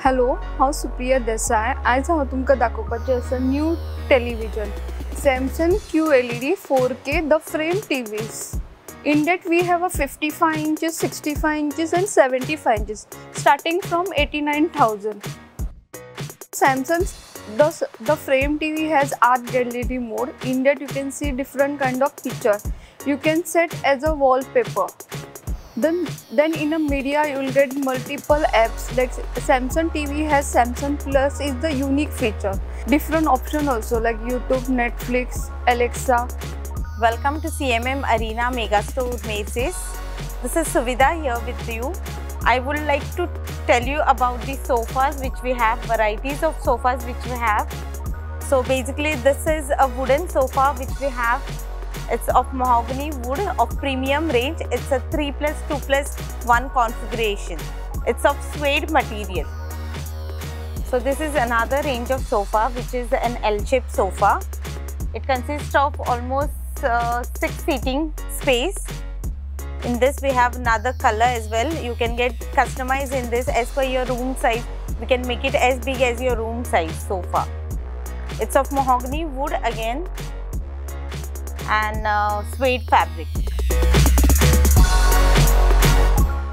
Hello, हांव सुप्रिया देसाय. आज हांव तुमकां दाखोवपाचें आसा new television Samsung QLED 4K the frame TVs. In that we have a 55 inches, 65 inches and 75 inches starting from 89,000. Samsung's the frame TV has art gallery mode. In that you can see different kind of picture. You can set as a wallpaper. Then in a media you will get multiple apps. Like Samsung TV has Samsung Plus is the unique feature. Different option also like YouTube, Netflix, Alexa. Welcome to CMM Arena Megastore Merces. This is Suvidha here with you. I would like to tell you about the sofas which we have, varieties of sofas which we have. So basically this is a wooden sofa which we have. It's of mahogany wood of premium range. It's a 3+2+1 configuration. It's of suede material. So this is another range of sofa which is an L-shaped sofa. It consists of almost 6 seating space. In this we have another color as well. You can get customized in this as per your room size. We can make it as big as your room size sofa. It's of mahogany wood again and suede fabric.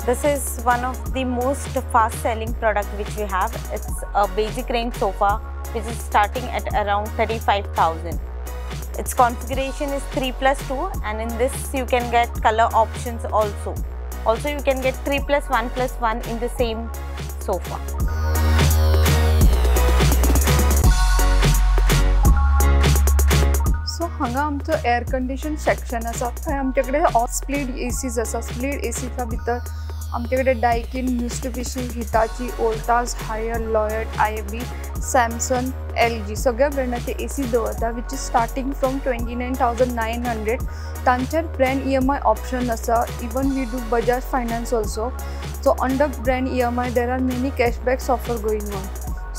This is one of the most fast selling product which we have. It's a basic range sofa which is starting at around 35,000. Its configuration is 3+2 and in this you can get color options also. Also you can get 3+1+1 in the same sofa. So हांगा आमचो air condition section आसा. थंय आमचेकडे split ACs आसा. Split एसीच्या भितर आमचेकडे Daikin, Mitsubishi, Hitachi, Voltas, Haier, Lloyd, IAB, Samsung, LG सगळ्या ब्रँडाचे एसी दवरता विच इज स्टार्टिंग फ्रॉम 29,900. तांचेर ब्रँड EMI ऑप्शन आसा. Even we do Bajaj Finance also. So under brand EMI there are many cashbacks offer going on.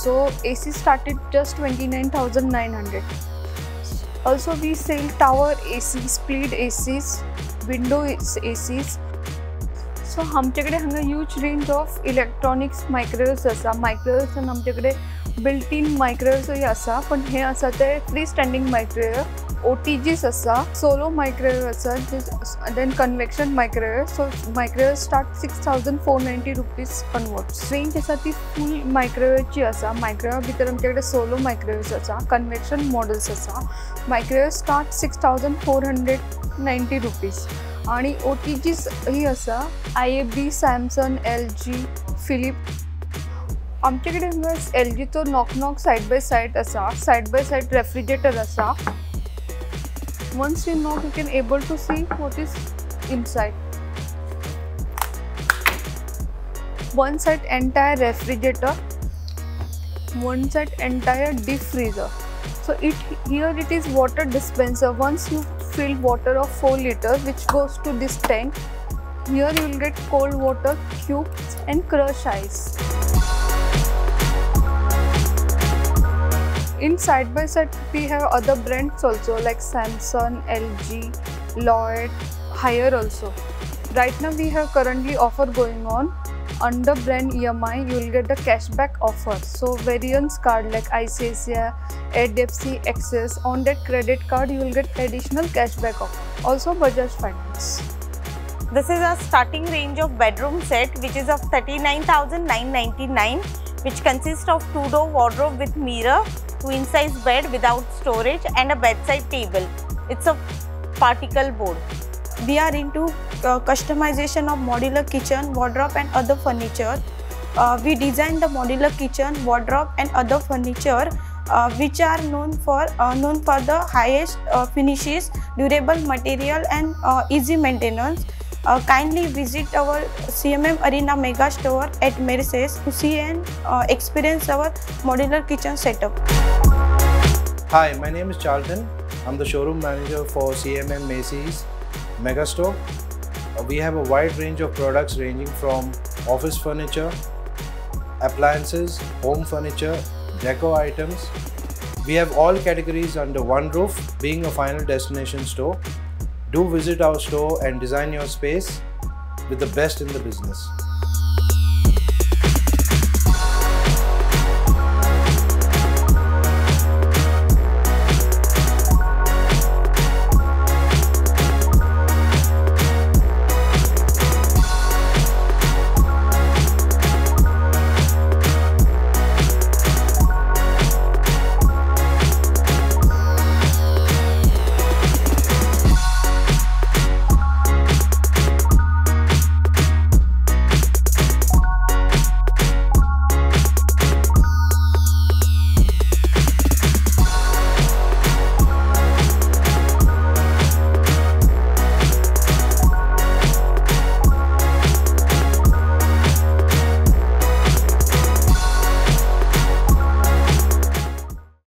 So AC started just 29,900. Also we sell tower AC, split ACs, window ACs. So आमचेकडे हांगा huge range of electronics microwaves आसा. Microwaves and आमचेकडे built-in microwaves आसा, पण हे आसा ते freestanding microwave. OTGs आसा, solo microwave आसा, then convection microwave. So microwave start 6,490 rupees converts. Range आसा ती full microwave ची आसा. Microwave भितर आमचेकडे solo microwaves आसा, convection models आसा. Microwave start 6,490 rupees. आणि OTGs ही आसा IAB, Samsung, LG, Philips. आमचेकडे हांगा LG चो नॉक साइड बाय साइड आसा. साइड बाय साइड रेफ्रिजरेटर आसा. Once you knock, you can able to see what is inside. One side entire refrigerator, one side entire deep freezer. So here it is water dispenser. Once you fill water of 4 liters, which goes to this tank, here you will get cold water, cubes and crush ice. In side by side we have other brands also like Samsung, LG, Lloyd, Haier also. Right now we have currently offer going on. Under brand EMI you will get the cashback offer. So various card like ICICI, HDFC, Access, on that credit card you will get additional cashback offer. Also Bajaj Finance. This is a starting range of bedroom set which is of 39,999, which consists of 2-door wardrobe with mirror, queen size bed without storage and a bedside table. It's a particle board. We are into customization of modular kitchen, wardrobe and other furniture. We design the modular kitchen, wardrobe and other furniture which are known for the highest finishes, durable material and easy maintenance. Kindly visit our CMM Arena Megastore at Merces to see and experience our modular kitchen setup. Hi, my name is Charlton. I'm the showroom manager for CMM Merces Megastore. We have a wide range of products ranging from office furniture, appliances, home furniture, deco items. We have all categories under one roof, being a final destination store. Do visit our store and design your space with the best in the business.